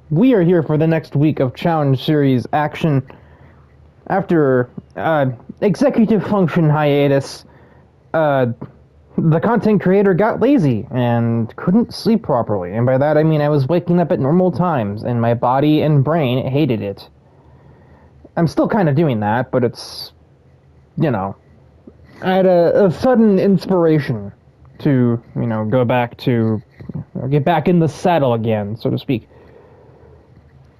We are here for the next week of Challenge Series action. After executive function hiatus, the content creator got lazy and couldn't sleep properly. And by that I mean I was waking up at normal times, and my body and brain hated it. I'm still kind of doing that, but it's, I had a sudden inspiration to, go back to, get back in the saddle again, so to speak.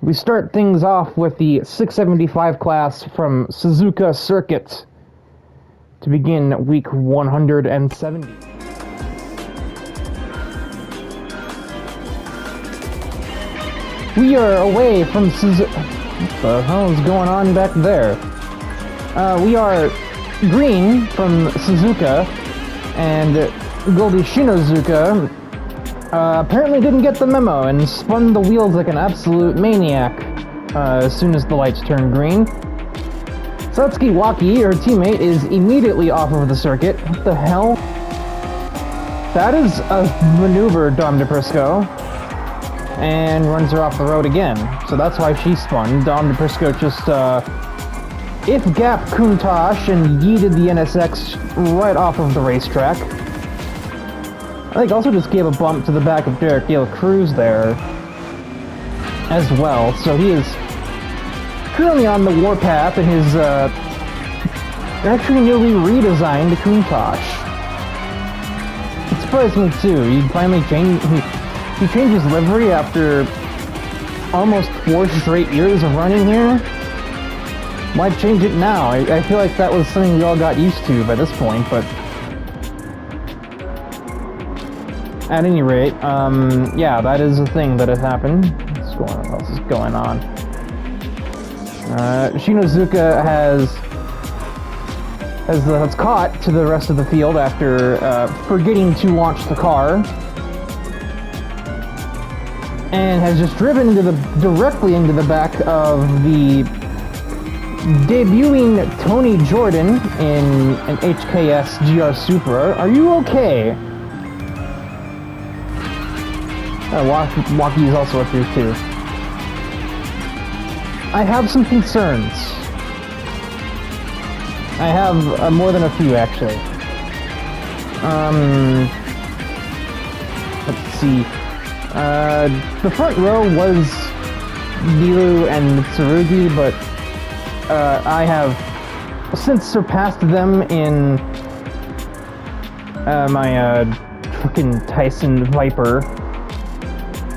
We start things off with the 675 class from Suzuka Circuit to begin week 170. We are away from Suzuka. What the hell is going on back there? We are green from Suzuka, and Goldie Shinozuka apparently didn't get the memo and spun the wheels like an absolute maniac as soon as the lights turned green. Satsuki Waki, her teammate, is immediately off of the circuit. What the hell? That is a maneuver, Dom DePrisco. And runs her off the road again. So that's why she spun. Dom DePrisco just, if-gap Countach and yeeted the NSX right off of the racetrack. I think also just gave a bump to the back of Derek De La Cruz there as well. So he is currently on the warpath in his actually newly redesigned Countach. It surprised me too. He finally changed. He changed his livery after almost 4 straight years of running here. Why change it now? I feel like that was something we all got used to by this point, but at any rate, yeah, that is a thing that has happened. What else is going on? Shinozuka has caught to the rest of the field after forgetting to launch the car, and has just driven directly into the back of the debuting Tony Jordan in an HKS GR Supra. Are you okay? Waki is also up here too. I have some concerns. I have more than a few, actually. Let's see. The front row was Niru and Tsurugi, but I have since surpassed them in my fucking Tyson Viper.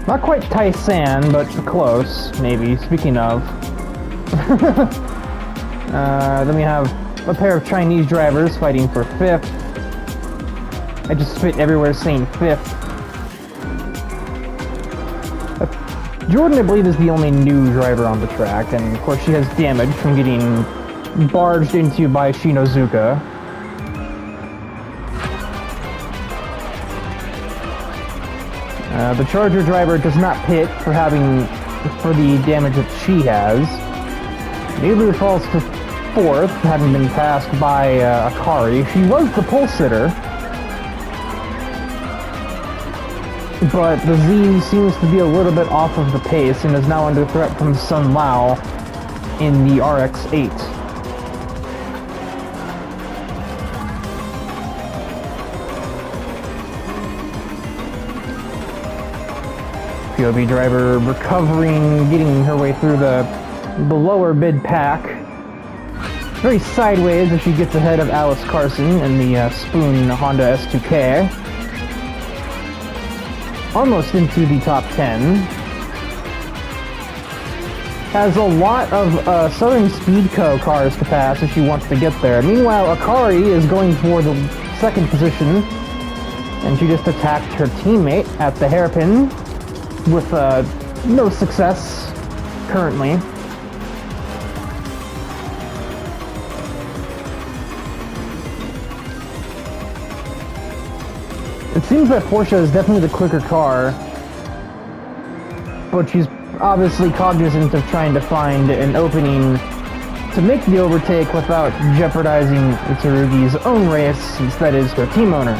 Not quite Tyson, but close, maybe. Speaking of. Then we have a pair of Chinese drivers fighting for 5th. I just spit everywhere saying 5th. Jordan, I believe, is the only new driver on the track, and of course she has damage from getting barged into by Shinozuka. The Charger driver does not pit for the damage that she has. Niru falls to 4th, having been passed by Akari. She was the pole sitter, but the Z seems to be a little bit off of the pace and is now under threat from Sun Lao in the RX-8. POV driver recovering, getting her way through the lower mid pack. Very sideways as she gets ahead of Alice Carson in the Spoon Honda S2K. Almost into the top 10. Has a lot of Southern Speedco cars to pass if she wants to get there. Meanwhile, Akari is going for the 2nd position, and she just attacked her teammate at the hairpin with no success currently. It seems that Porsche is definitely the quicker car, but she's obviously cognizant of trying to find an opening to make the overtake without jeopardizing Tsurugi's own race, since that is her team owner.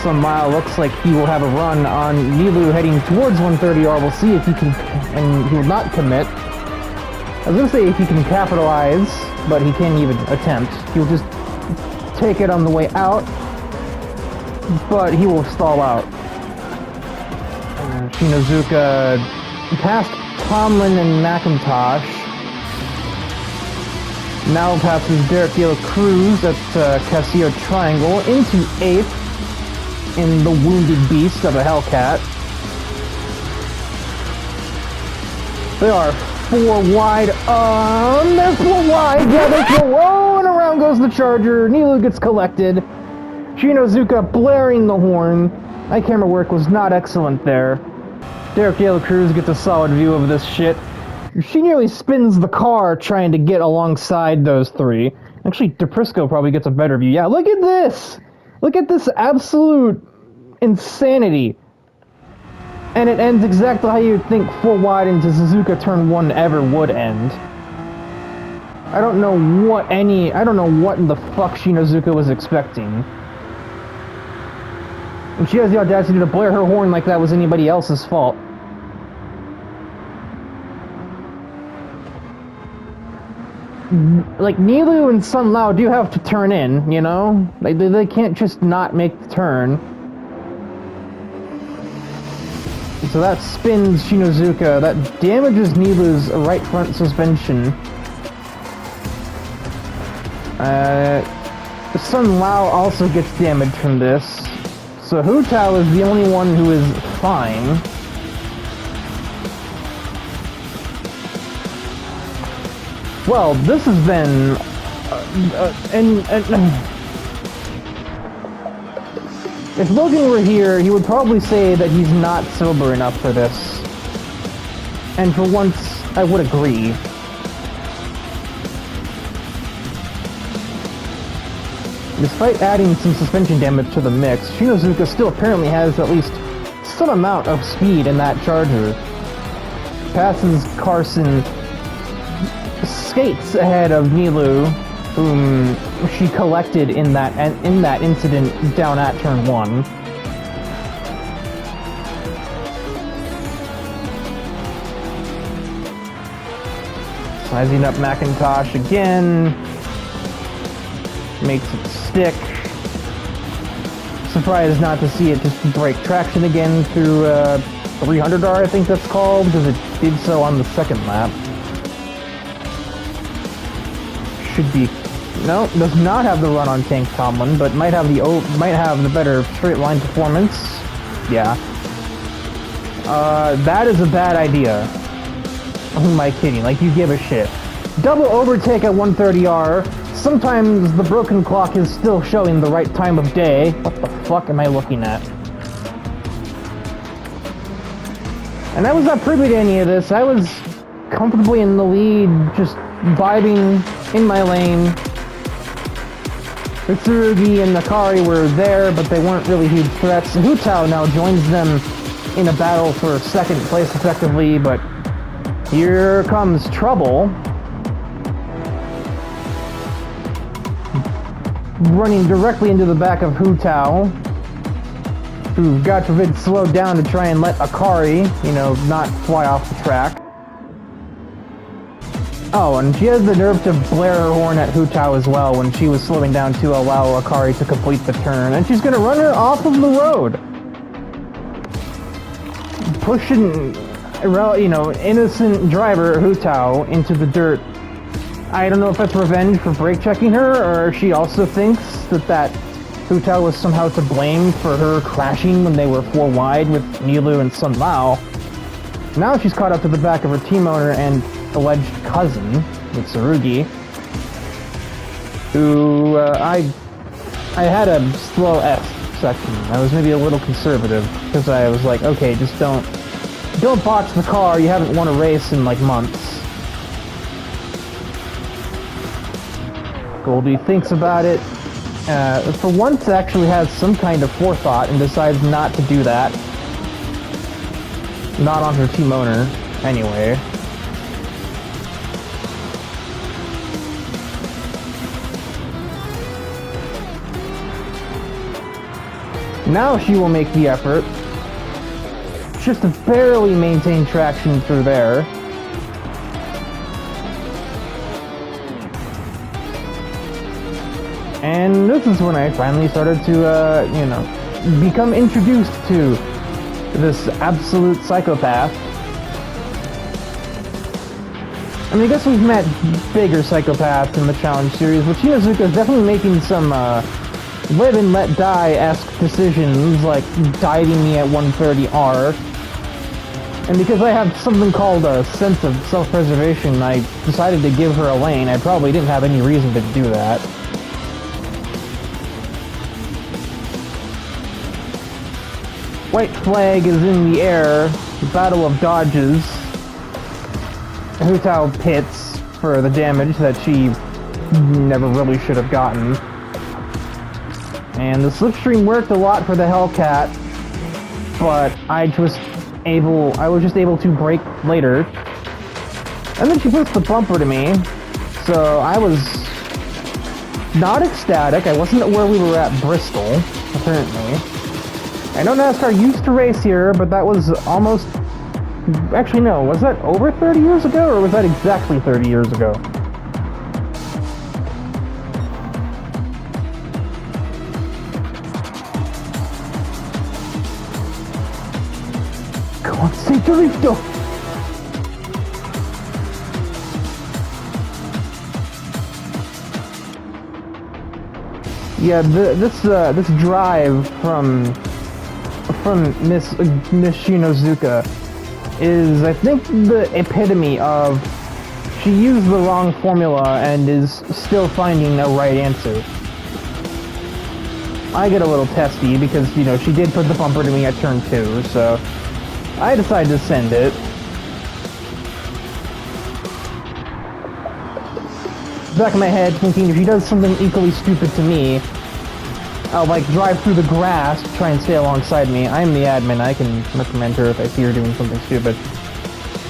Sun Lao looks like he will have a run on Nilou heading towards 130R. We'll see if he can, and he will not commit. I was gonna say if he can capitalize, but he can't even attempt. He'll just take it on the way out, but he will stall out. Shinozuka past Tomlin and McIntosh. Now passes Derek De La Cruz at Castillo Triangle into 8th in the Wounded Beast of a Hellcat. They are 4 wide. They're 4 wide. Yeah, they're 4. Whoa, and around goes the Charger. Nilou gets collected. Shinozuka blaring the horn. My camera work was not excellent there. Derek De La Cruz gets a solid view of this shit. She nearly spins the car trying to get alongside those 3. Actually, DePrisco probably gets a better view. Yeah, look at this! Look at this absolute insanity. And it ends exactly how you'd think 4 wide into Suzuka turn 1 ever would end. I don't know what in the fuck Shinozuka was expecting. And she has the audacity to blare her horn like that was anybody else's fault. Like, Nilou and Sun Lao do have to turn in, you know? They can't just not make the turn. So that spins Shinozuka. That damages Nilou's right front suspension. Sun Lao also gets damaged from this. So Hu Tao is the only one who is fine. Well, this has been... if Logan were here, he would probably say that he's not sober enough for this. And for once, I would agree. Despite adding some suspension damage to the mix, Shinozuka still apparently has at least some amount of speed in that Charger. Passes Carson, skates ahead of Nilou, whom she collected in that incident down at turn 1. Sizing up McIntosh again. Makes it stick. Surprised not to see it just break traction again through 300R, I think that's called, because it did so on the second lap. Should be... No, does not have the run on Tank Tomlin, but might have the better straight line performance. Yeah. That is a bad idea. Who am I kidding? Like, you give a shit. Double overtake at 130R. Sometimes the broken clock is still showing the right time of day. What the fuck am I looking at? And I was not privy to any of this. I was comfortably in the lead, just vibing in my lane. Tsurugi and Nakari were there, but they weren't really huge threats. Hu Tao now joins them in a battle for second place effectively, but here comes trouble. Running directly into the back of Hu Tao, who, God forbid, slowed down to try and let Akari, you know, not fly off the track. Oh, and she has the nerve to blare her horn at Hu Tao as well when she was slowing down to allow Akari to complete the turn, and she's gonna run her off of the road. Pushing, you know, innocent driver Hu Tao into the dirt. I don't know if that's revenge for brake checking her, or she also thinks that Hu Tao was somehow to blame for her crashing when they were 4 wide with Nilou and Sun Lao. Now she's caught up to the back of her team owner and alleged cousin, with Tsurugi, who I had a slow F section. I was maybe a little conservative because I was like, okay, just don't box the car. You haven't won a race in like months. Goldie thinks about it. For once, actually has some kind of forethought and decides not to do that. Not on her team owner, anyway. Now she will make the effort just to barely maintain traction through there. And this is when I finally started to, you know, become introduced to this absolute psychopath. I mean, I guess we've met bigger psychopaths in the challenge series, but Shinozuka is definitely making some, live and let die-esque decisions, like diving me at 130R. And because I have something called a sense of self-preservation, I decided to give her a lane. I probably didn't have any reason to do that. White flag is in the air. Battle of dodges. Hu Tao hits for the damage that she never really should have gotten. And the slipstream worked a lot for the Hellcat, but I was just able to brake later. And then she puts the bumper to me, so I was not ecstatic. I wasn't at where we were at Bristol, apparently. I know NASCAR used to race here, but that was almost... Actually, no. Was that over 30 years ago, or was that exactly 30 years ago? Go on, say Dorito! Yeah, this drive from Miss Shinozuka is, I think, the epitome of she used the wrong formula and is still finding a right answer. I get a little testy because, you know, she did put the bumper to me at turn 2, so I decided to send it. Back in my head, thinking if she does something equally stupid to me, I'll, like, drive through the grass to try and stay alongside me. I'm the admin. I can reprimand her if I see her doing something stupid.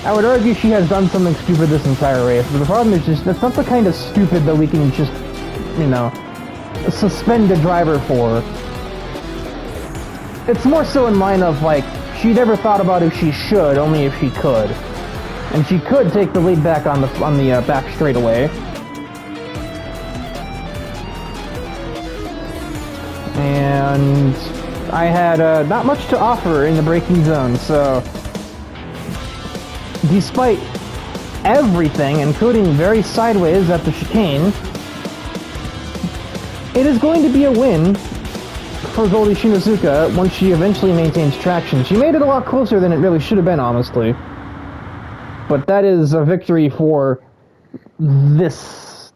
I would argue she has done something stupid this entire race, but the problem is just, that's not the kind of stupid that we can just, you know, suspend a driver for. It's more so in line of, like, she never thought about if she should, only if she could. And she could take the lead back on the back straightaway. And I had not much to offer in the braking zone, so despite everything, including very sideways at the chicane, it is going to be a win for Goldie Shinozuka once she eventually maintains traction. She made it a lot closer than it really should have been, honestly. But that is a victory for this.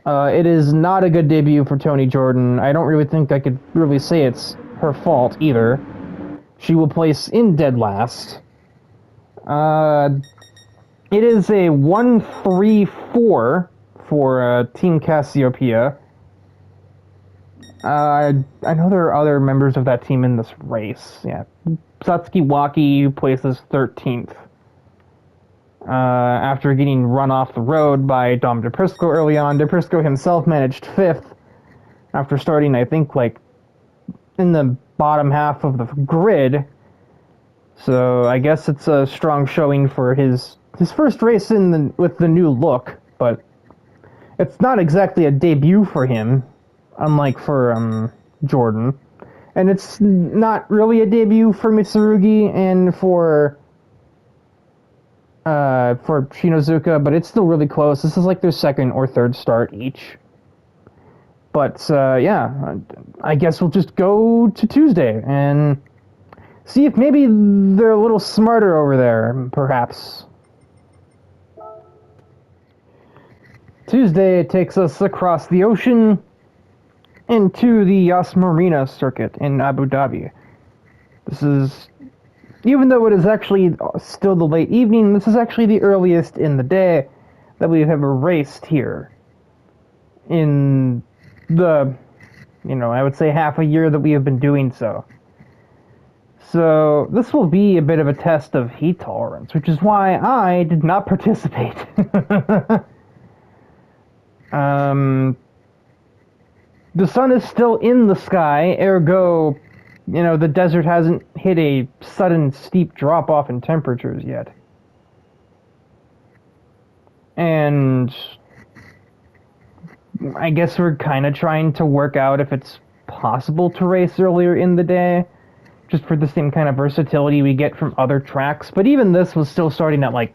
It is not a good debut for Toni Jordan. I don't really think I could really say it's her fault either. She will place in dead last. It is a 1-3-4 for Team Cassiopeia. I know there are other members of that team in this race. Yeah, Satsuki Waki places 13th. After getting run off the road by Dom DePrisco early on, DePrisco himself managed 5th after starting, I think, like, in the bottom half of the grid. So I guess it's a strong showing for his first race with the new look, but it's not exactly a debut for him, unlike for Jordan. And it's not really a debut for Mitsurugi and for Shinozuka, but it's still really close. This is like their second or third start each. But, yeah, I guess we'll just go to Tuesday and see if maybe they're a little smarter over there, perhaps. Tuesday takes us across the ocean into the Yas Marina circuit in Abu Dhabi. This is... Even though it is actually still the late evening, this is actually the earliest in the day that we've ever raced here. In the, you know, I would say half a year that we have been doing so. So this will be a bit of a test of heat tolerance, which is why I did not participate. the sun is still in the sky, ergo, you know, the desert hasn't hit a sudden steep drop-off in temperatures yet. And I guess we're kind of trying to work out if it's possible to race earlier in the day, just for the same kind of versatility we get from other tracks. But even this was still starting at like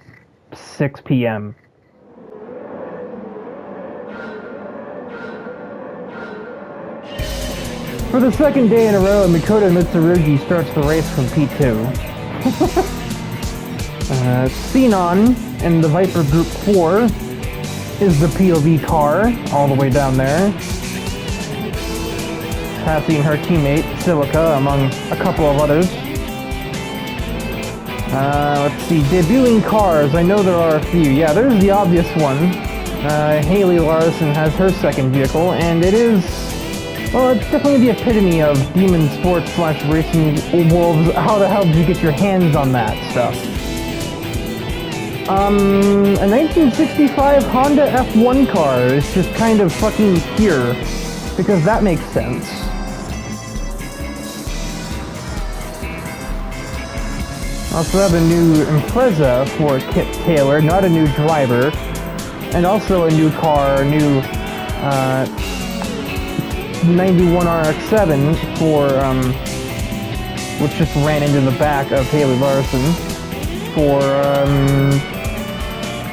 6 p.m. For the second day in a row, Mikoto Mitsurugi starts the race from P2. Xenon in the Viper Group 4 is the POV car, all the way down there. Passing her teammate, Silica, among a couple of others. Let's see, debuting cars, I know there are a few. Yeah, there's the obvious one. Haley Larson has her second vehicle, and it is... well, it's definitely the epitome of Demon Sports / Racing Wolves. How the hell did you get your hands on that stuff? A 1965 Honda F1 car is just kind of fucking here, because that makes sense. Also have a new Impreza for Kit Taylor, not a new driver, and also a new car, new 91 RX-7 for, which just ran into the back of Haley Larson, for,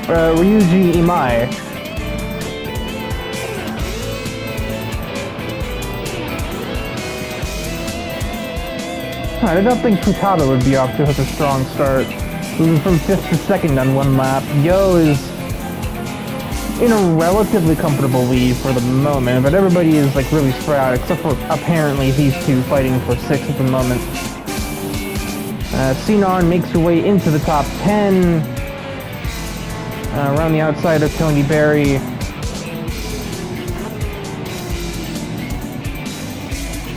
Ryuji Imai. I did not think Futaba would be off to such a strong start. Moving from 5th to 2nd on one lap. Yo is in a relatively comfortable lead for the moment, but everybody is like really spread out, except for apparently these two fighting for 6th at the moment. Xenon makes her way into the top 10. Around the outside of Tony Berry.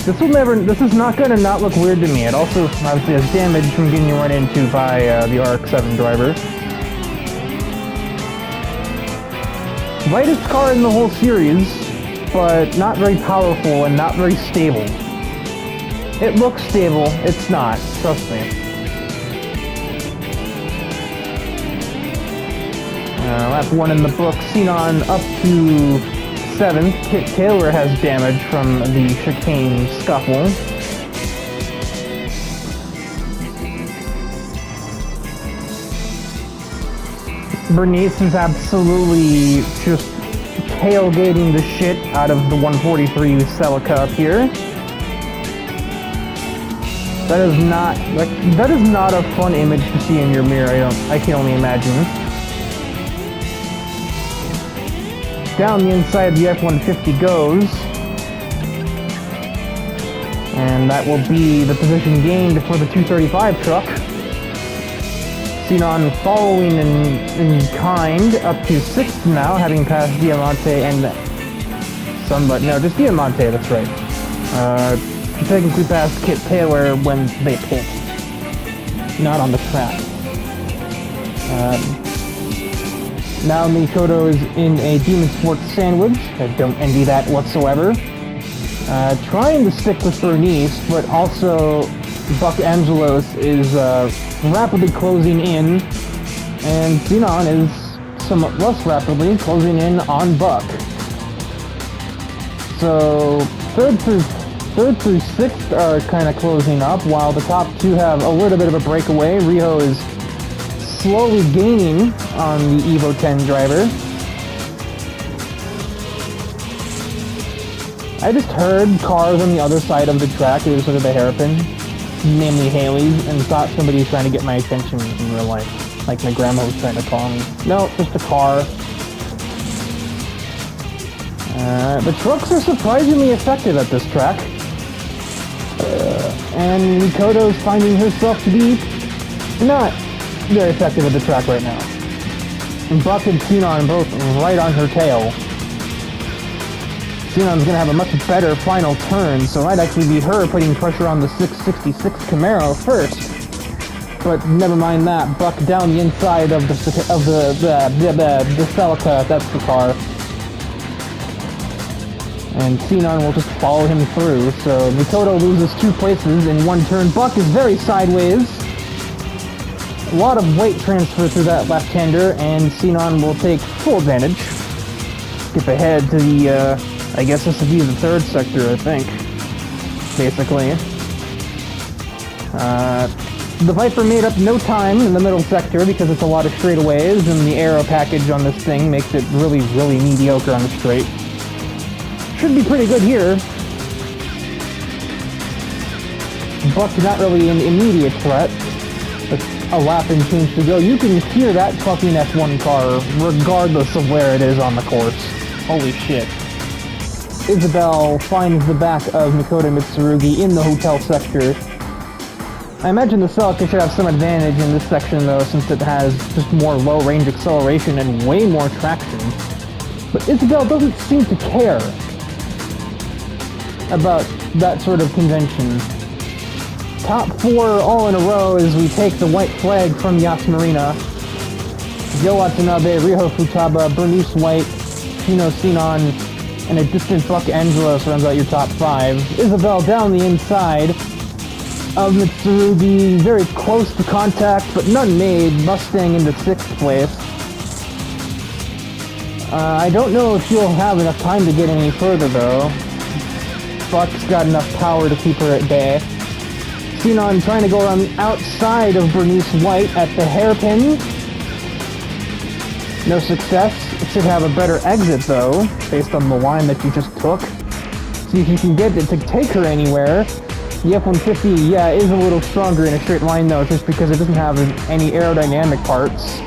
This is not gonna not look weird to me. It also obviously has damage from getting run into by the RX-7 driver. Lightest car in the whole series, but not very powerful and not very stable. It looks stable, it's not, trust me. Lap 1 in the book, Xenon up to 7th. Kit Taylor has damage from the chicane scuffle. Bernice is absolutely just tailgating the shit out of the 143 Celica up here. That is not a fun image to see in your mirror, I can only imagine. Down the inside the F-150 goes. And that will be the position gained for the 235 truck. Xenon following in kind up to 6th now, having passed Diamante and just Diamante, that's right. Technically passed Kit Taylor when they pit, not on the track. Now Mikoto is in a Demon Sports sandwich. I don't envy that whatsoever. Trying to stick with Bernice, but also Buck Angelos is rapidly closing in, and Xenon is somewhat less rapidly closing in on Buck. So third through 6th are kind of closing up, while the top 2 have a little bit of a breakaway. Riho is slowly gaining on the Evo 10 driver. I just heard cars on the other side of the track. It was sort of a hairpin, namely Haley's, and thought somebody was trying to get my attention in real life. Like my grandma was trying to call me. No, just a car. The trucks are surprisingly effective at this track. And Mikoto's finding herself to be not very effective at the track right now. And Buck and Xenon both right on her tail. Xenon's gonna have a much better final turn, so it might actually be her putting pressure on the 666 Camaro first. But never mind that. Buck down the inside of the Celica, that's the car. and Sinon will just follow him through. So Mikoto loses 2 places in 1 turn. Buck is very sideways. A lot of weight transfer through that left-hander, and Sinon will take full advantage. Skip ahead to the, I guess this would be the 3rd sector, I think. Basically. The Viper made up no time in the middle sector because it's a lot of straightaways, and the aero package on this thing makes it really, really mediocre on the straight. Should be pretty good here. Buck's not really an immediate threat. With a lap and change to go. You can hear that fucking F1 car regardless of where it is on the course. Holy shit. Isabelle finds the back of Mikoto Mitsurugi in the hotel sector. I imagine the Celica should have some advantage in this section though, since it has just more low-range acceleration and way more traction. But Isabelle doesn't seem to care about that sort of convention. Top 4 all in a row as we take the white flag from Yas Marina. Yo Watanabe, Ryo Futaba, Bernice White, Shino Sinon, and a distant Buck Angelos rounds out your top 5. Isabelle down the inside of Mitsurugi, very close to contact, but none made. Mustang into 6th place. I don't know if she'll have enough time to get any further though. Buck's got enough power to keep her at bay. Sinon trying to go around outside of Bernice White at the hairpin. No success. It should have a better exit though, based on the line that you just took. See if you can get it to take her anywhere. The F-150, yeah, is a little stronger in a straight line though, just because it doesn't have any aerodynamic parts.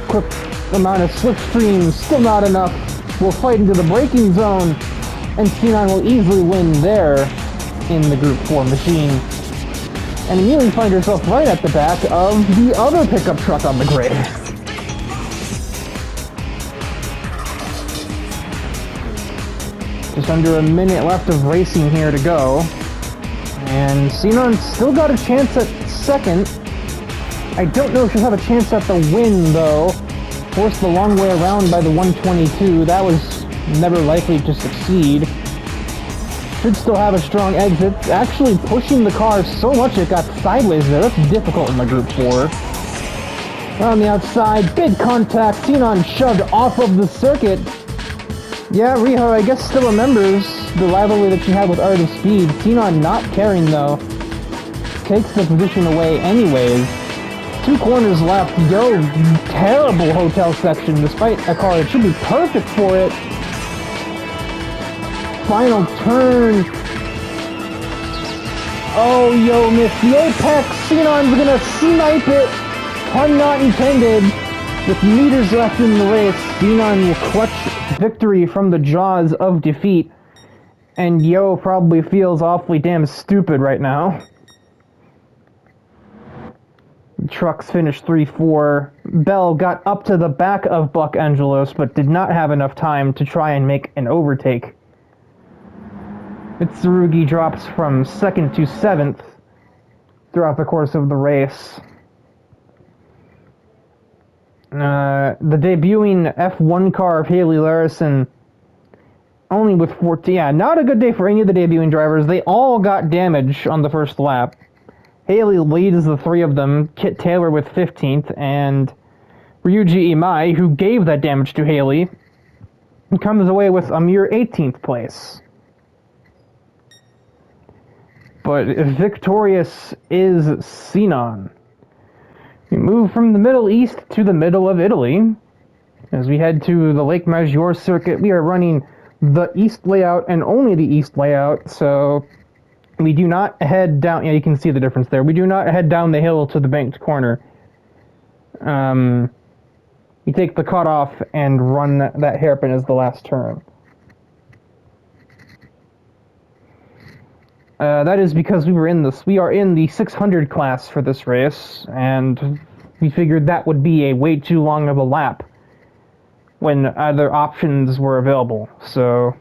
Quick amount of slipstream, still not enough. We'll fight into the braking zone, and Sinon will easily win there in the Group 4 machine. And immediately find herself right at the back of the other pickup truck on the grid. Just under a minute left of racing here to go. And Sinon still got a chance at 2nd. I don't know if she'll have a chance at the win though. Forced the long way around by the 122. That was never likely to succeed. Should still have a strong exit. Actually pushing the car so much it got sideways there. That's difficult in the Group 4. On the outside, big contact. Sinon shoved off of the circuit. Yeah, Riho, I guess, still remembers the rivalry that she had with Art of Speed. Sinon not caring though. Takes the position away anyways. 2 corners left. Yo, terrible hotel section despite a car that should be perfect for it. Final turn. Oh, yo, missed the apex. Sinon's gonna snipe it. Pun not intended. With meters left in the race, Sinon will clutch victory from the jaws of defeat. And Yo probably feels awfully damn stupid right now. Trucks finished 3-4. Bell got up to the back of Buck Angelos, but did not have enough time to try and make an overtake. Mitsurugi drops from 2nd to 7th throughout the course of the race. The debuting F1 car of Haley Larison, only with 14. Yeah, not a good day for any of the debuting drivers. They all got damage on the first lap. Haley leads the 3 of them, Kit Taylor with 15th, and Ryuji Imai, who gave that damage to Haley, comes away with a mere 18th place. But victorious is Sinon. We move from the Middle East to the middle of Italy. As we head to the Lake Maggiore circuit, we are running the east layout and only the east layout, so we do not head down. Yeah, you can see the difference there. We do not head down the hill to the banked corner. We take the cutoff and run that hairpin as the last turn. That is because we are in the 600 class for this race, and we figured that would be a way too long of a lap when other options were available. So,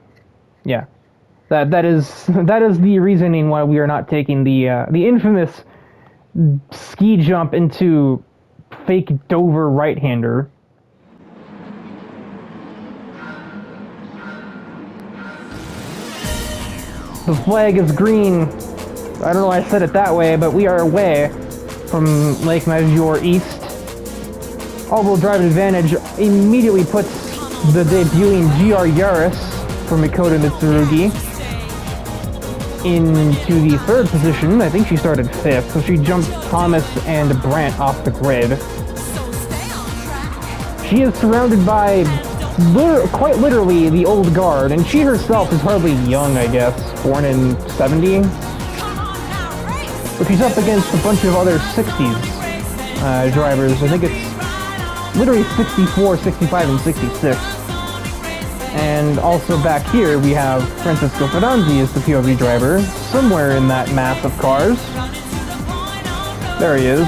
yeah, that is the reasoning why we are not taking the infamous ski jump into fake Dover right-hander. The flag is green. I don't know why I said it that way, but we are away from Lake Major East. All-wheel drive advantage immediately puts the debuting GR Yaris for Makoto Mitsurugi into the 3rd position. I think she started 5th, so she jumped Thomas and Brandt off the grid. She is surrounded by quite literally the old guard, and she herself is hardly young, I guess, born in 70. But she's up against a bunch of other 60s drivers. I think it's literally 64, 65, and 66. And also back here we have Francisco Ferranzi as the POV driver, somewhere in that mass of cars. There he is.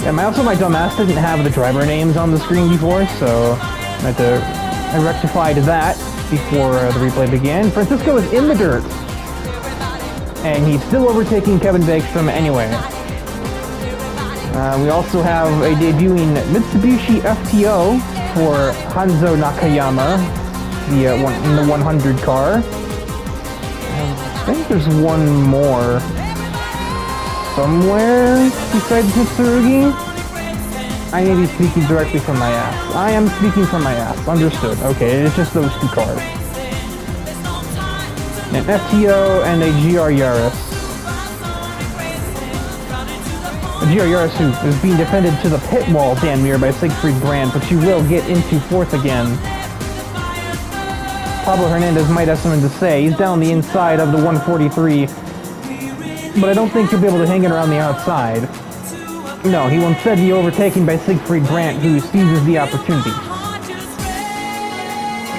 Yeah, my dumbass didn't have the driver names on the screen before, so I rectified that before the replay began. Francisco is in the dirt, and he's still overtaking Kevin Begstrom anyway. We also have a debuting Mitsubishi FTO for Hanzo Nakayama, in the 100 car. I think there's one more somewhere besides Mitsurugi. I may be speaking directly from my ass. I am speaking from my ass. Understood. Okay, it's just those 2 cars. An FTO and a GR Yaris. A GR Yaris who is being defended to the pit wall damn near by Siegfried Brandt, but she will get into 4th again. Pablo Hernandez might have something to say. He's down the inside of the 143, but I don't think he'll be able to hang it around the outside. No, he will instead be overtaken by Siegfried Brandt, who seizes the opportunity.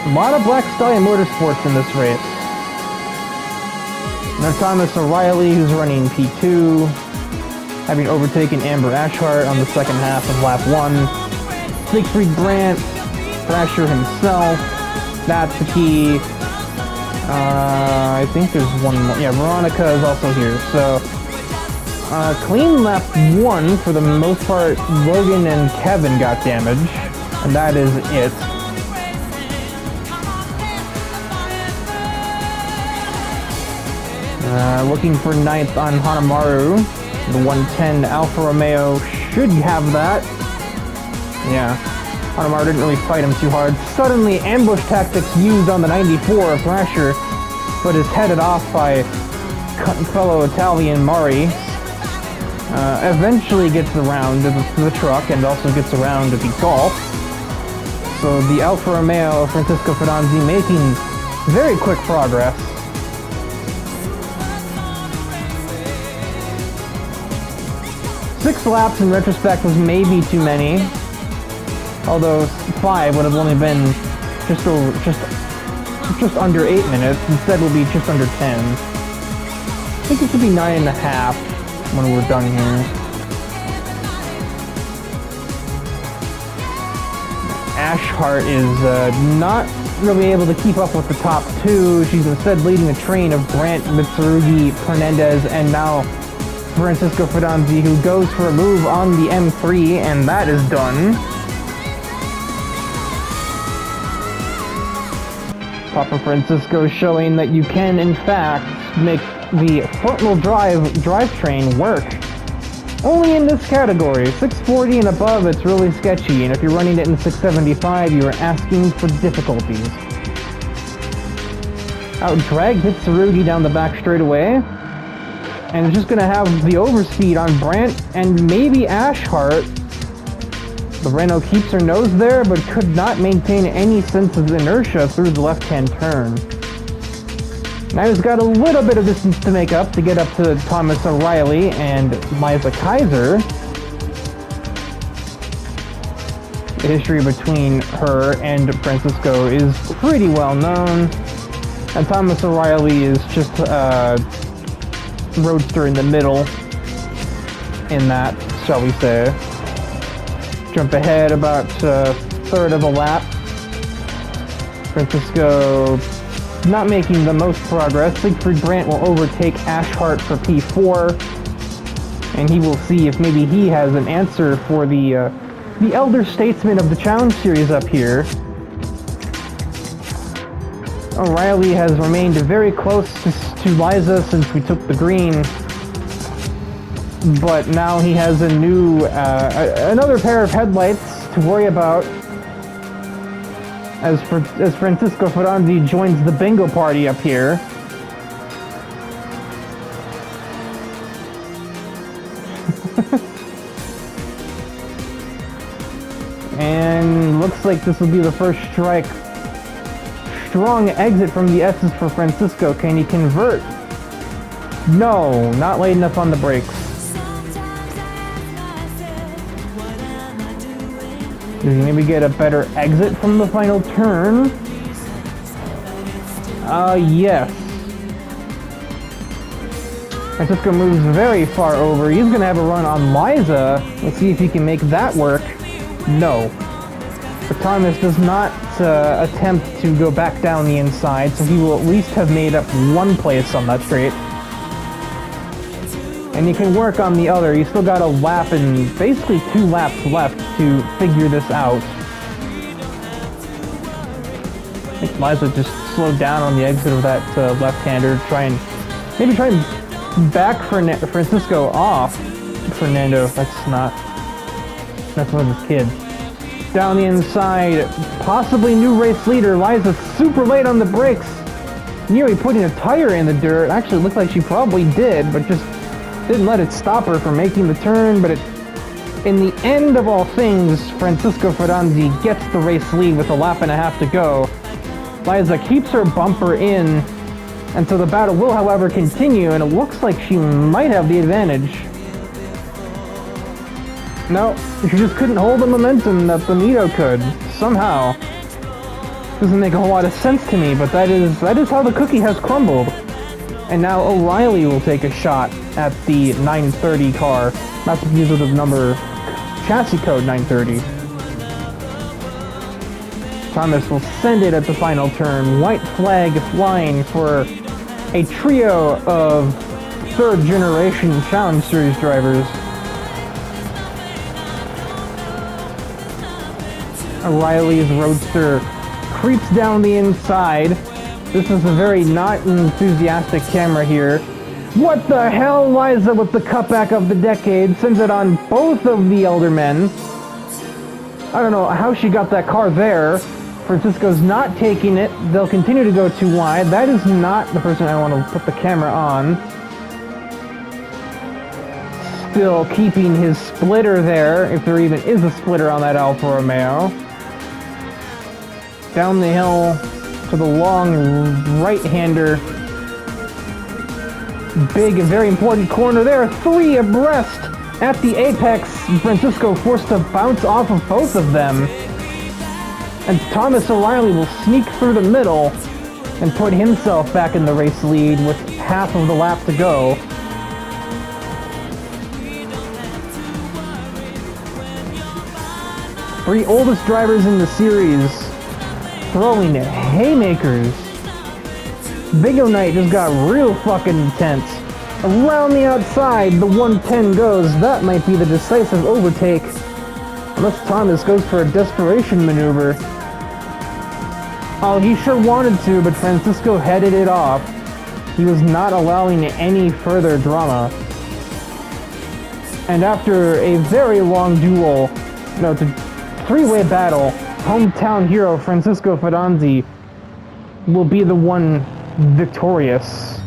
A lot of Black Stallion Motorsports in this race. No Thomas O'Reilly, who's running P2, having overtaken Amber Ashhart on the second half of lap 1. Siegfried Brandt, Thrasher himself, that's the key. I think there's one more. Yeah, Veronica is also here. So, clean lap 1 for the most part. Logan and Kevin got damage, and that is it. Looking for 9th on Hanamaru. The 110 Alfa Romeo should have that. Yeah. Hanamaru didn't really fight him too hard. Suddenly, ambush tactics used on the 94 of Thrasher, but is headed off by fellow Italian Mari. Eventually gets around to the truck and also gets around to the Golf. So the Alfa Romeo of Francisco Ferranzi making very quick progress. 6 laps in retrospect was maybe too many. Although 5 would have only been just under 8 minutes. Instead will be just under 10. I think it should be 9.5 when we're done here. Ashhart is not really able to keep up with the top 2. She's instead leading a train of Brandt, Mitsurugi, Fernandez, and now Francisco Ferranzi, who goes for a move on the M3, and that is done. Papa Francisco showing that you can, in fact, make the front-wheel drive drivetrain work. Only in this category. 640 and above, it's really sketchy, and if you're running it in 675, you are asking for difficulties. Out-drag Mitsurugi down the back straightaway, and it's just going to have the overspeed on Brandt and maybe Ashhart. The Renault keeps her nose there, but could not maintain any sense of inertia through the left-hand turn. Now he's got a little bit of distance to make up to get up to Thomas O'Reilly and Liza Kaiser. The history between her and Francisco is pretty well known, and Thomas O'Reilly is just roadster in the middle in that, shall we say. Jump ahead about a third of a lap. Francisco not making the most progress. Siegfried Brandt will overtake Ashhart for P4, and he will see if maybe he has an answer for the elder statesman of the Challenge Series up here. O'Reilly has remained very close to Liza since we took the green, but now he has a new, another pair of headlights to worry about as Francisco Ferranzi joins the bingo party up here. And looks like this will be the first strike. Strong exit from the S's for Francisco. Can he convert? No, not late enough on the brakes. Does he maybe get a better exit from the final turn? Yes. Francisco moves very far over. He's gonna have a run on Liza. Let's see if he can make that work. No. But Thomas does not attempt to go back down the inside, so he will at least have made up one place on that straight. And you can work on the other. You still got a lap and basically 2 laps left to figure this out. I think Liza just slowed down on the exit of that left-hander. Maybe try and back Francisco off. Fernando, that's one of his kids. Down the inside, possibly new race leader. Liza super late on the brakes. Nearly putting a tire in the dirt. Actually, it looked like she probably did, but just didn't let it stop her from making the turn. But in the end of all things, Francisco Ferranzi gets the race lead with a lap and a half to go. Liza keeps her bumper in, and so the battle will, however, continue, and it looks like she might have the advantage. No, she just couldn't hold the momentum that Benito could, somehow. Doesn't make a whole lot of sense to me, but that is how the cookie has crumbled. And now O'Reilly will take a shot at the 930 car. That's because of the number, chassis code 930. Thomas will send it at the final turn. White flag flying for a trio of third-generation Challenge Series drivers. O'Reilly's Roadster creeps down the inside. This is a very not enthusiastic camera here. What the hell? Liza with the cutback of the decade sends it on both of the elder men. I don't know how she got that car there. Francisco's not taking it. They'll continue to go too wide. That is not the person I want to put the camera on. Still keeping his splitter there, if there even is a splitter on that Alfa Romeo. Down the hill to the long right-hander. Big and very important corner there. 3 abreast at the apex. Francisco forced to bounce off of both of them. And Thomas O'Reilly will sneak through the middle and put himself back in the race lead with half of the lap to go. Three oldest drivers in the series throwing haymakers. Bingo night just got real fucking intense. Around the outside, the 110 goes. That might be the decisive overtake. Unless Thomas goes for a desperation maneuver. Oh, he sure wanted to, but Francisco headed it off. He was not allowing any further drama. And after a very long duel, no, three-way battle, hometown hero Francisco Ferranzi will be the one victorious.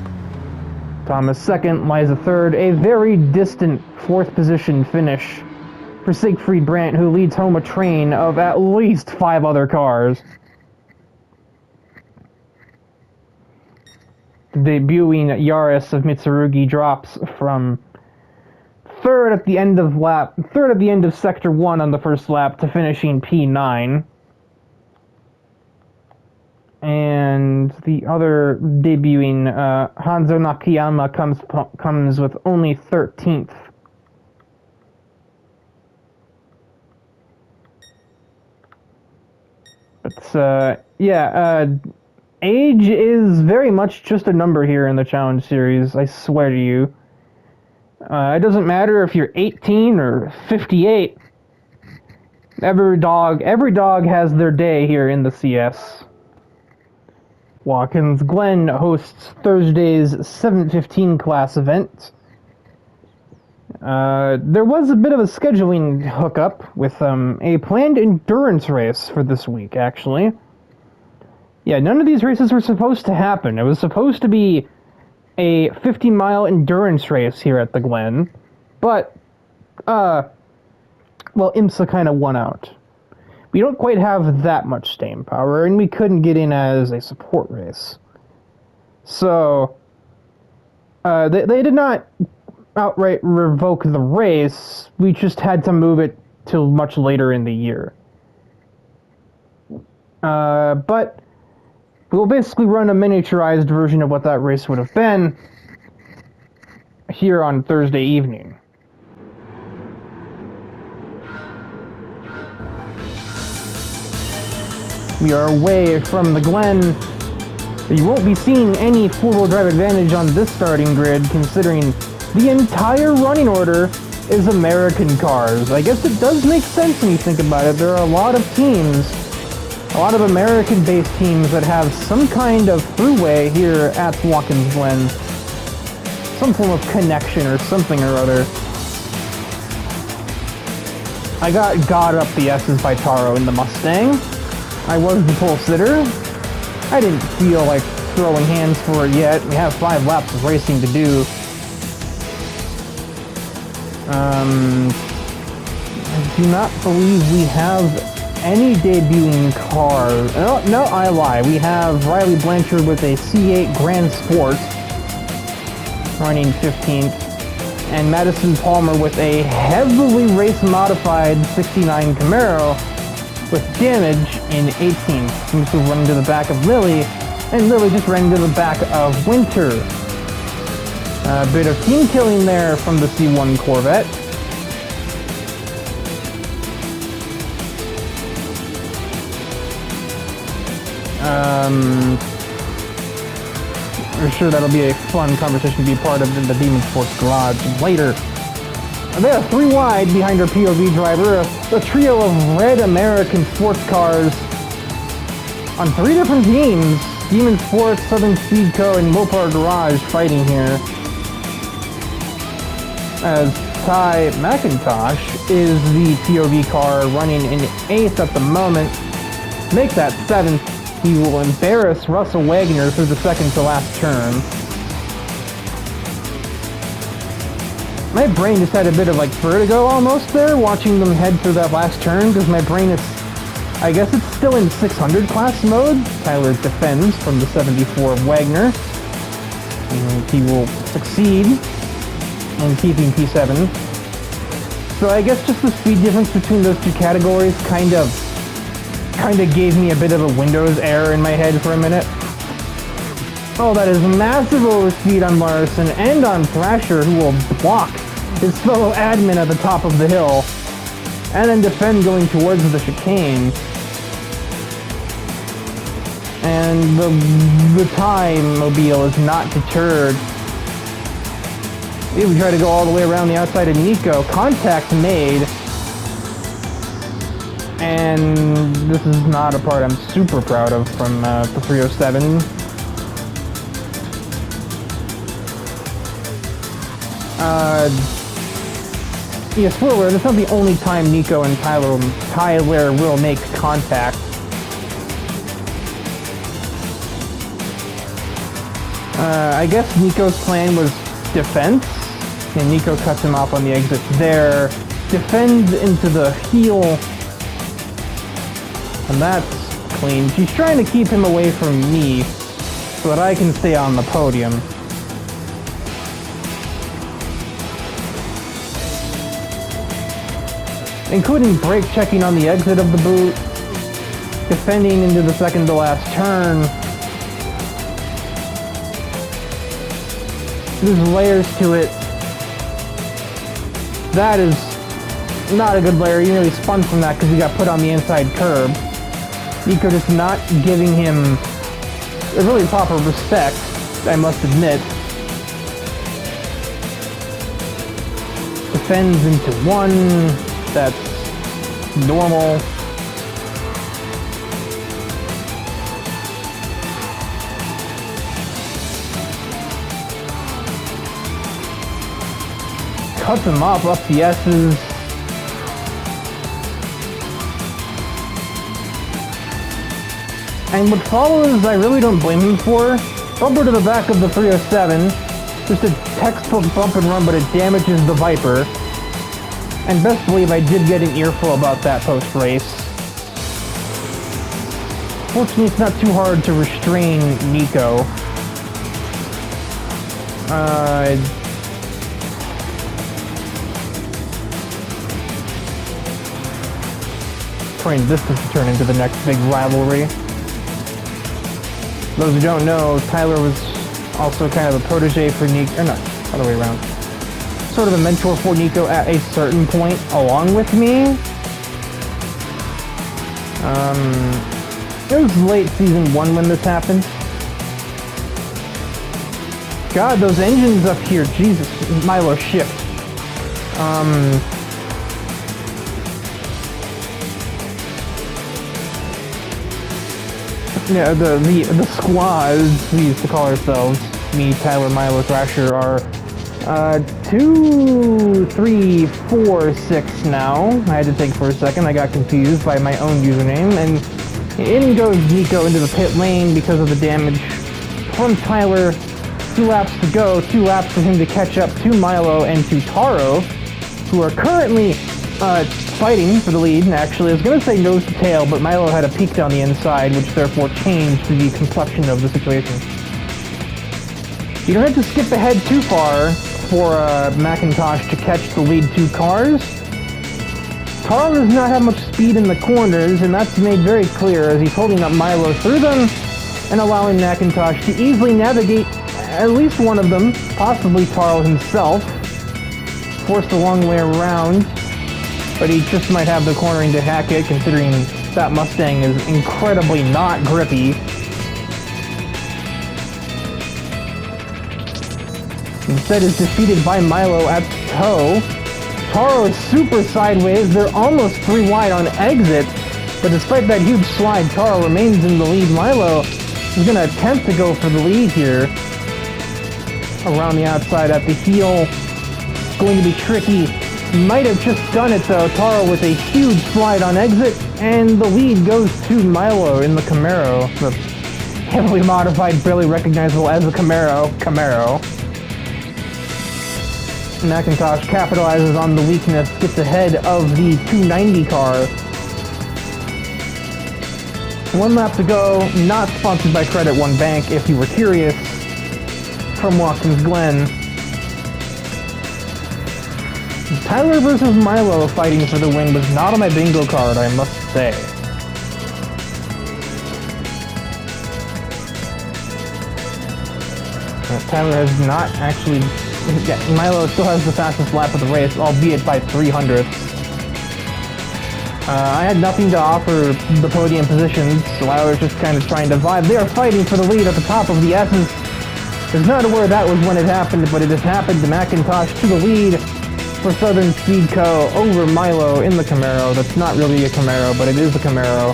Thomas second, Liza third, a very distant fourth position finish for Siegfried Brandt, who leads home a train of at least 5 other cars. The debuting Yaris of Mitsurugi drops from third at the end of sector 1 on the first lap to finishing P9. And the other debuting Hanzo Nakayama comes with only 13th. But age is very much just a number here in the Challenge Series, I swear to you. It doesn't matter if you're 18 or 58. Every dog has their day here in the CS. Watkins Glen hosts Thursday's 7:15 class event. There was a bit of a scheduling hookup with a planned endurance race for this week, actually. Yeah, none of these races were supposed to happen. It was supposed to be a 50-mile endurance race here at the Glen, but, well, IMSA kind of won out. We don't quite have that much staying power, and we couldn't get in as a support race. So, they did not outright revoke the race, we just had to move it till much later in the year. But we'll basically run a miniaturized version of what that race would have been here on Thursday evening. We are away from the Glen. You won't be seeing any four-wheel drive advantage on this starting grid, considering the entire running order is American cars. I guess it does make sense when you think about it. There are a lot of teams, a lot of American-based teams that have some kind of throughway here at Watkins Glen. Some form of connection or something or other. I got up the S's by Taro in the Mustang. I was the pole sitter. I didn't feel like throwing hands for it yet. We have 5 laps of racing to do. I do not believe we have any debuting cars. No, I lie. We have Riley Blanchard with a C8 Grand Sport, running 15th, and Madison Palmer with a heavily race-modified 69 Camaro with damage in 18th. Seems to run into the back of Lily, and Lily just ran into the back of Winter. A bit of team killing there from the C1 Corvette. I'm sure that'll be a fun conversation to be part of in the Demon Sports Garage later. They are 3 wide behind our POV driver, a trio of red American sports cars on 3 different teams. Demon Sports, Southern Speed Co., and Mopar Garage fighting here. As Ty McIntosh is the POV car running in 8th at the moment. Make that 7th. He will embarrass Russell Wagner through the second to last turn. My brain just had a bit of like vertigo almost there, watching them head through that last turn, because my brain is, I guess it's still in 600 class mode. Tyler defends from the 74 of Wagner. And he will succeed in keeping P7. So I guess just the speed difference between those 2 categories kind of gave me a bit of a Windows error in my head for a minute. Oh, that is massive overspeed on Larson and on Thrasher, who will block his fellow admin at the top of the hill, and then defend going towards the chicane. And the Time Mobile is not deterred. We try to go all the way around the outside of Nico. Contact made. And this is not a part I'm super proud of from the 307. Yeah, spoiler, that's not the only time Nico and Tyler will make contact. I guess Nico's plan was defense, and Nico cuts him off on the exit there. Defends into the heel, and that's clean. She's trying to keep him away from me so that I can stay on the podium. Including brake checking on the exit of the boot, defending into the second to last turn. There's layers to it. That is not a good layer. He nearly spun from that because he got put on the inside curb. Nico just not giving him a really proper respect, I must admit. Defends into one. That's normal. cuts him off up the S's. And what follows, I really don't blame him for. Bumper to the back of the 307. Just a textbook bump and run, but it damages the Viper. And best believe I did get an earful about that post-race. Fortunately, it's not too hard to restrain Nico. Praying this to turn into the next big rivalry. Those who don't know, Tyler was also kind of a protege for Nico, or not, other way around. Sort of a mentor for Nico at a certain point, along with me. It was late season 1 when this happened. God, those engines up here, Jesus, Milo shift. Yeah, the squads we used to call ourselves, me, Tyler, Milo, Thrasher, are 2, 3, 4, 6 now. I had to think for a second. I got confused by my own username, and in goes Nico into the pit lane because of the damage from Tyler. 2 laps to go, 2 laps for him to catch up to Milo and to Taro, who are currently fighting for the lead. And actually, I was going to say nose to tail, but Milo had a peek down the inside, which therefore changed the complexion of the situation. You don't have to skip ahead too far for McIntosh to catch the lead 2 cars. Taro does not have much speed in the corners, and that's made very clear as he's holding up Milo through them and allowing McIntosh to easily navigate at least one of them, possibly Taro himself, forced a long way around, but he just might have the cornering to hack it, considering that Mustang is incredibly not grippy. Instead is defeated by Milo at toe. Taro is super sideways, they're almost 3 wide on exit, but despite that huge slide, Taro remains in the lead. Milo is going to attempt to go for the lead here. Around the outside at the heel. Going to be tricky. Might have just done it though. Taro with a huge slide on exit, and the lead goes to Milo in the Camaro. The heavily modified, barely recognizable as a Camaro. McIntosh capitalizes on the weakness, gets ahead of the 290 car. 1 lap to go, not sponsored by Credit One Bank if you were curious, from Watkins Glen. Tyler versus Milo fighting for the win was not on my bingo card, I must say. Tyler has not actually... Yeah, Milo still has the fastest lap of the race, albeit by 300ths. I had nothing to offer the podium positions, so I was just kind of trying to vibe. They are fighting for the lead at the top of the S's. I was not aware that was when it happened, but it has happened to McIntosh to the lead for Southern Speed Co. over Milo in the Camaro. That's not really a Camaro, but it is a Camaro.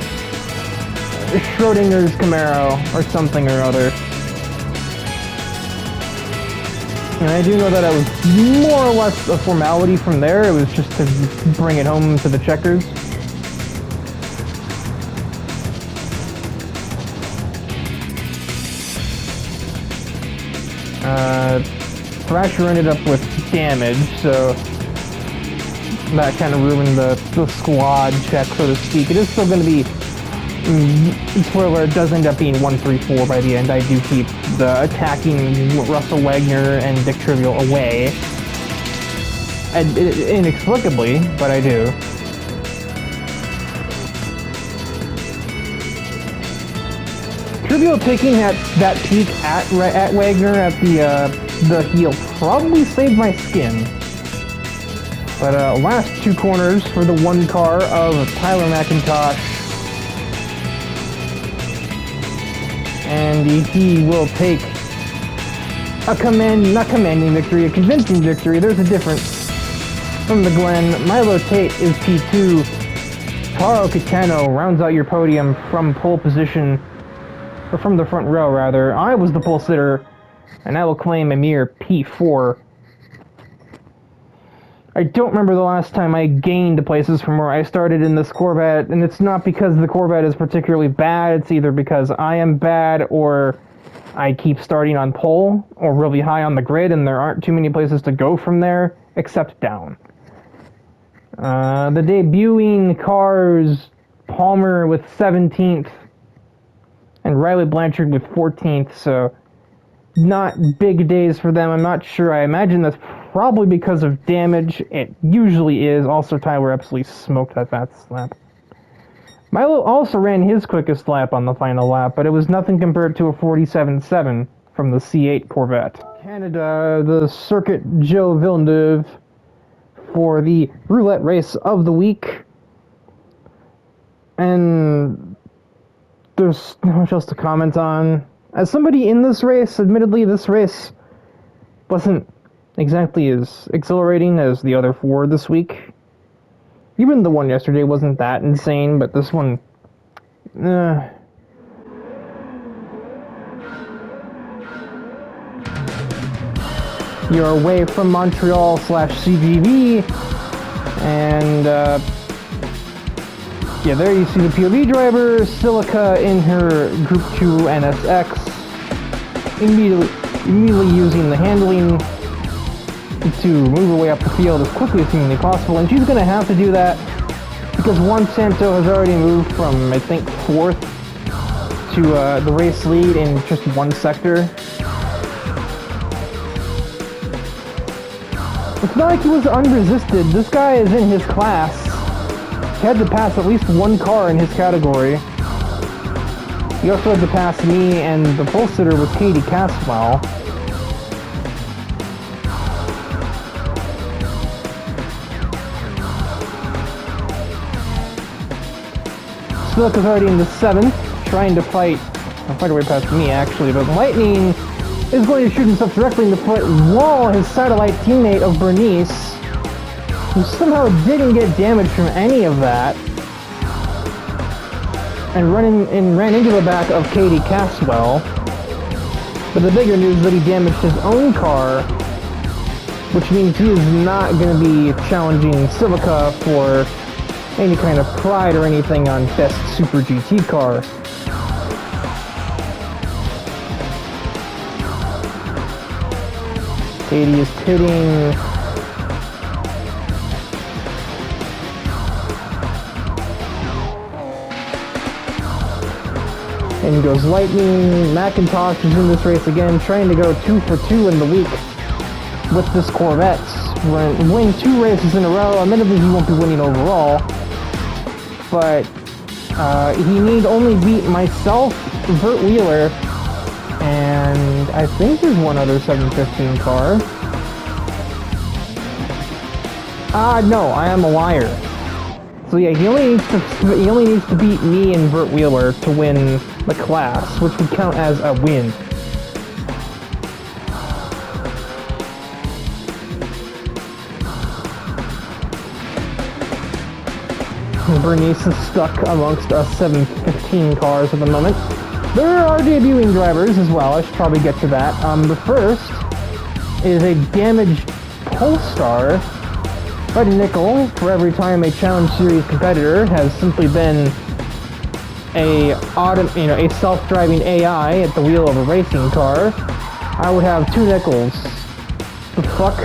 Schrodinger's Camaro, or something or other. And I do know that it was more or less a formality from there. It was just to bring it home to the checkers. Thrasher ended up with damage, so that kind of ruined the squad check, so to speak. It is still going to be, spoiler, it does end up being 1-3-4 by the end. I do keep the attacking Russell Wagner and Dick Trivial away. And, inexplicably, but I do. Trivial taking that peek at Wagner at the heel probably saved my skin. But last 2 corners for the 1 car of Tyler McIntosh. And he will take a convincing victory. There's a difference from the Glen. Milo Tate is P2. Taro Kitano rounds out your podium from pole position. Or from the front row, rather. I was the pole sitter, and I will claim a mere P4. I don't remember the last time I gained places from where I started in this Corvette, and it's not because the Corvette is particularly bad, it's either because I am bad or I keep starting on pole or really high on the grid and there aren't too many places to go from there except down. The debuting cars, Palmer with 17th and Riley Blanchard with 14th, so not big days for them. I'm not sure. I imagine that's probably because of damage. It usually is. Also, Tyler absolutely smoked that fast lap. Milo also ran his quickest lap on the final lap, but it was nothing compared to a 47.7 from the C8 Corvette. Canada, the Circuit Joe Villeneuve for the roulette race of the week. And there's not much else to comment on. As somebody in this race, admittedly, this race wasn't exactly as exhilarating as the other four this week. Even the one yesterday wasn't that insane, but this one... You're away from Montreal/CGV, and yeah, there you see the POV driver, Silica in her Group 2 NSX, immediately using the handling to move her way up the field as quickly as humanly possible, and she's going to have to do that because Juan Santo has already moved from, I think, 4th to the race lead in just one sector. It's not like he was unresisted. This guy is in his class. He had to pass at least one car in his category. He also had to pass me, and the pole sitter was Katie Caswell. Silica's already in the 7th, trying to fight her way past me actually, but Lightning is going to shoot himself directly in the foot while his satellite teammate of Bernice, who somehow didn't get damage from any of that, and ran into the back of Katie Caswell. But the bigger news is that he damaged his own car, which means he is not going to be challenging Silica for any kind of pride or anything on Best Super GT car. Katie is pitting. In goes Lightning. McIntosh is in this race again, trying to go 2 for 2 in the week with this Corvette. Win 2 races in a row. Admittedly, he won't be winning overall, but he need only beat myself, Bert Wheeler, and I think there's one other 715 car. No, I am a liar. So yeah, he only needs to beat me and Bert Wheeler to win the class, which would count as a win. Bernice is stuck amongst us 715 cars at the moment. There are debuting drivers as well, I should probably get to that. The first is a damaged Polestar. Buddy Nickel, for every time a Challenge Series competitor has simply been a self-driving AI at the wheel of a racing car, I would have 2 nickels. The fuck?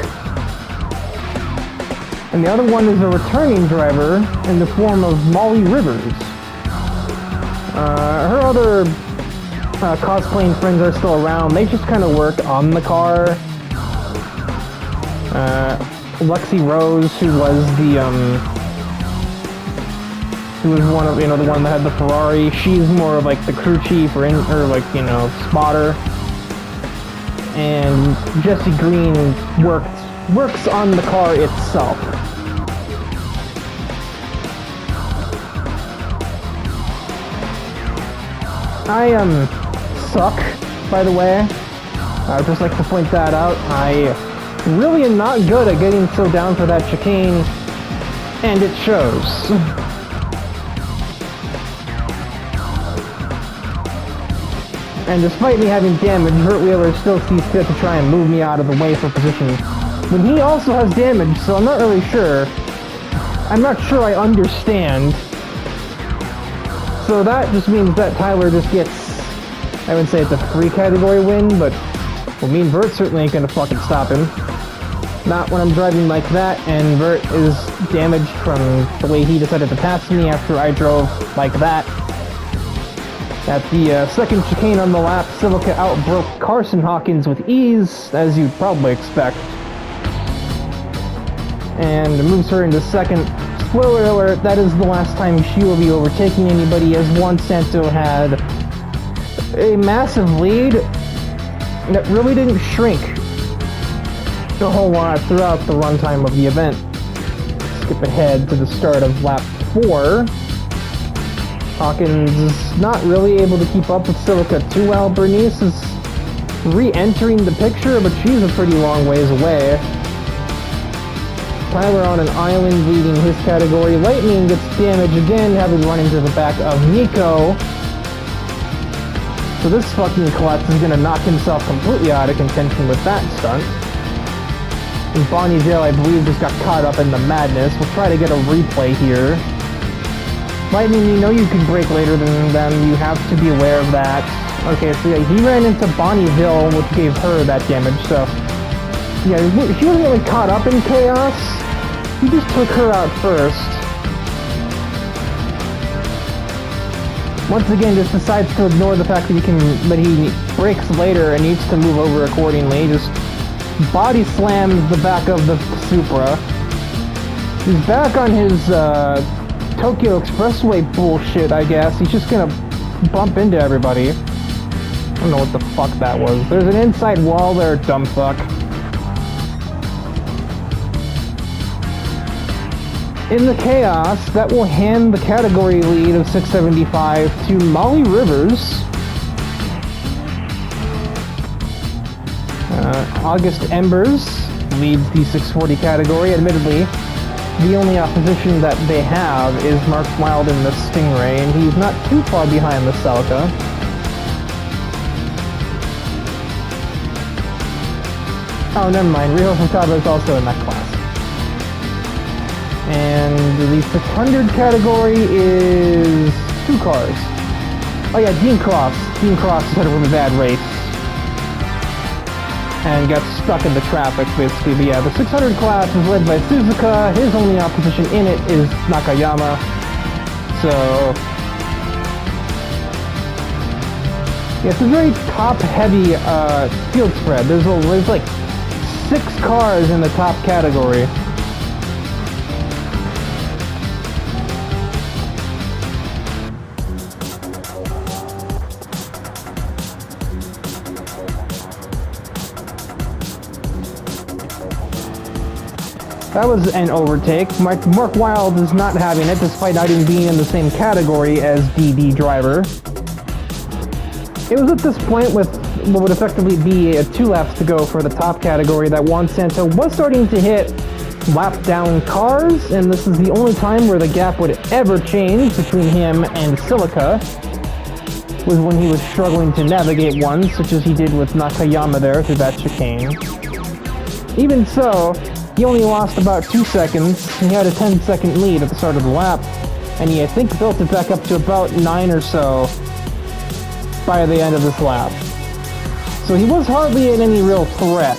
And the other one is a returning driver in the form of Molly Rivers. Her other cosplaying friends are still around. They just kind of work on the car. Lexi Rose, who was one of, the one that had the Ferrari, she's more of like the crew chief or spotter. And Jesse Green works on the car itself. I suck, by the way. I'd just like to point that out. I really am not good at getting so down for that chicane, and it shows. And despite me having damage, Bert Wheeler still sees fit to try and move me out of the way for position But he also has damage, so I'm not really sure. I'm not sure I understand. So that just means that Tyler just gets, I wouldn't say it's a free category win, but well, me and Vert certainly ain't gonna fucking stop him. Not when I'm driving like that, and Vert is damaged from the way he decided to pass me after I drove like that. At the second chicane on the lap, Celica outbroke Carson Hawkins with ease, as you'd probably expect. And moves her into second. Spoiler alert, that is the last time she will be overtaking anybody, as Juan Santo had a massive lead that really didn't shrink a whole lot throughout the runtime of the event. Skip ahead to the start of lap 4. Hawkins is not really able to keep up with Celica too well. Bernice is re-entering the picture, but she's a pretty long ways away. Tyler on an island leading his category. Lightning gets damaged again, having run into the back of Nico. So this fucking klutz is gonna knock himself completely out of contention with that stunt. And Bonnie Vale, I believe, just got caught up in the madness. We'll try to get a replay here. Lightning, you know you can brake later than them. You have to be aware of that. Okay, so yeah, he ran into Bonnie Vale, which gave her that damage, so... yeah, she wasn't really caught up in chaos. He just took her out first. Once again, just decides to ignore the fact that he brakes later and needs to move over accordingly. Just body slams the back of the Supra. He's back on his Tokyo Expressway bullshit, I guess. He's just gonna bump into everybody. I don't know what the fuck that was. There's an inside wall there, dumb fuck. In the chaos, that will hand the category lead of 675 to Molly Rivers. August Embers leads the 640 category. Admittedly, the only opposition that they have is Mark Wilde in the Stingray, and he's not too far behind the Celica. Oh, never mind. Rio Furtado is also in that class. And the 600 category is 2 cars. Oh yeah, Dean Cross. Dean Cross had a really bad race. And got stuck in the traffic, basically. But yeah, the 600 class is led by Suzuka. His only opposition in it is Nakayama. So... yeah, it's a very top-heavy field spread. There's like 6 cars in the top category. That was an overtake. Mark Wilde is not having it, despite not even being in the same category as DD Driver. It was at this point, with what would effectively be 2 laps to go for the top category, that Juan Santo was starting to hit lap-down cars, and this is the only time where the gap would ever change between him and Celica, was when he was struggling to navigate one, such as he did with Nakayama there through that chicane. Even so, he only lost about 2 seconds. He had a 10-second lead at the start of the lap, and he, I think, built it back up to about 9 or so by the end of this lap. So he was hardly in any real threat.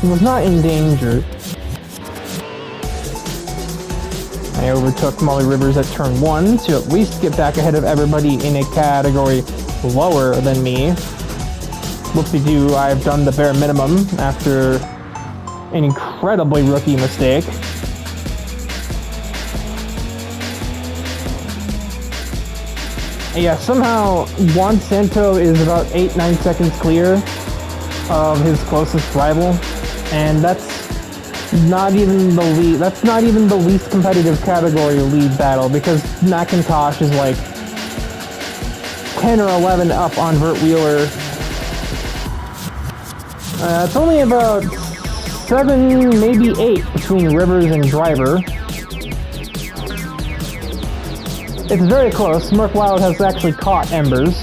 He was not in danger. I overtook Molly Rivers at turn 1 to at least get back ahead of everybody in a category lower than me. Whoop-de-doo, I've done the bare minimum after an incredibly rookie mistake. Yeah, somehow Juan Santo is about 8-9 seconds clear of his closest rival, and that's not even the lead. That's not even the least competitive category lead battle, because McIntosh is like 10 or 11 up on Vert Wheeler. It's only about 7, maybe 8 between Rivers and Driver. It's very close. Mark Wilde has actually caught Embers.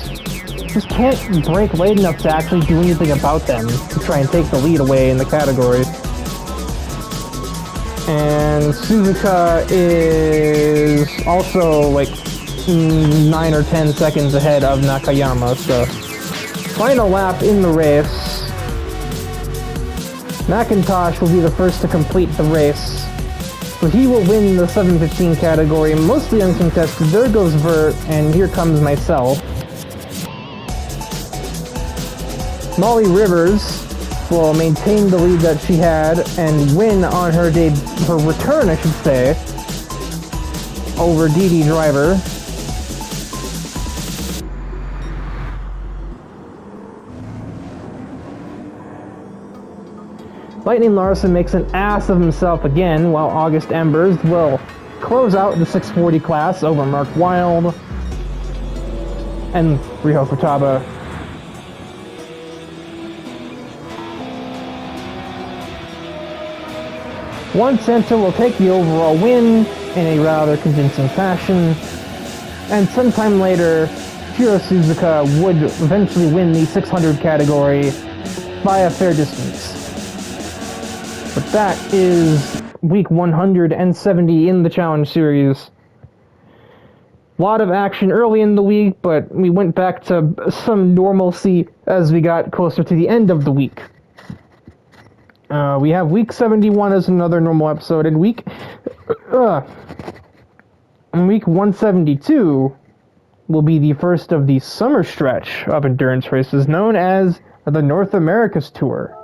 Just can't brake late enough to actually do anything about them to try and take the lead away in the category. And Suzuka is also like 9 or 10 seconds ahead of Nakayama, so final lap in the race. McIntosh will be the first to complete the race. So he will win the 715 category, mostly uncontested. There goes Vert, and here comes myself. Molly Rivers will maintain the lead that she had and win on her return, I should say, over Dee Driver. Lightning Larson makes an ass of himself again, while August Embers will close out the 640 class over Mark Wilde and Riho Futaba. Juan Santa will take the overall win in a rather convincing fashion, and sometime later, Hiro Suzuka would eventually win the 600 category by a fair distance. But that is week 170 in the Challenge Series. A lot of action early in the week, but we went back to some normalcy as we got closer to the end of the week. We have week 71 as another normal episode, and week 172 will be the first of the summer stretch of endurance races known as the North Americas Tour.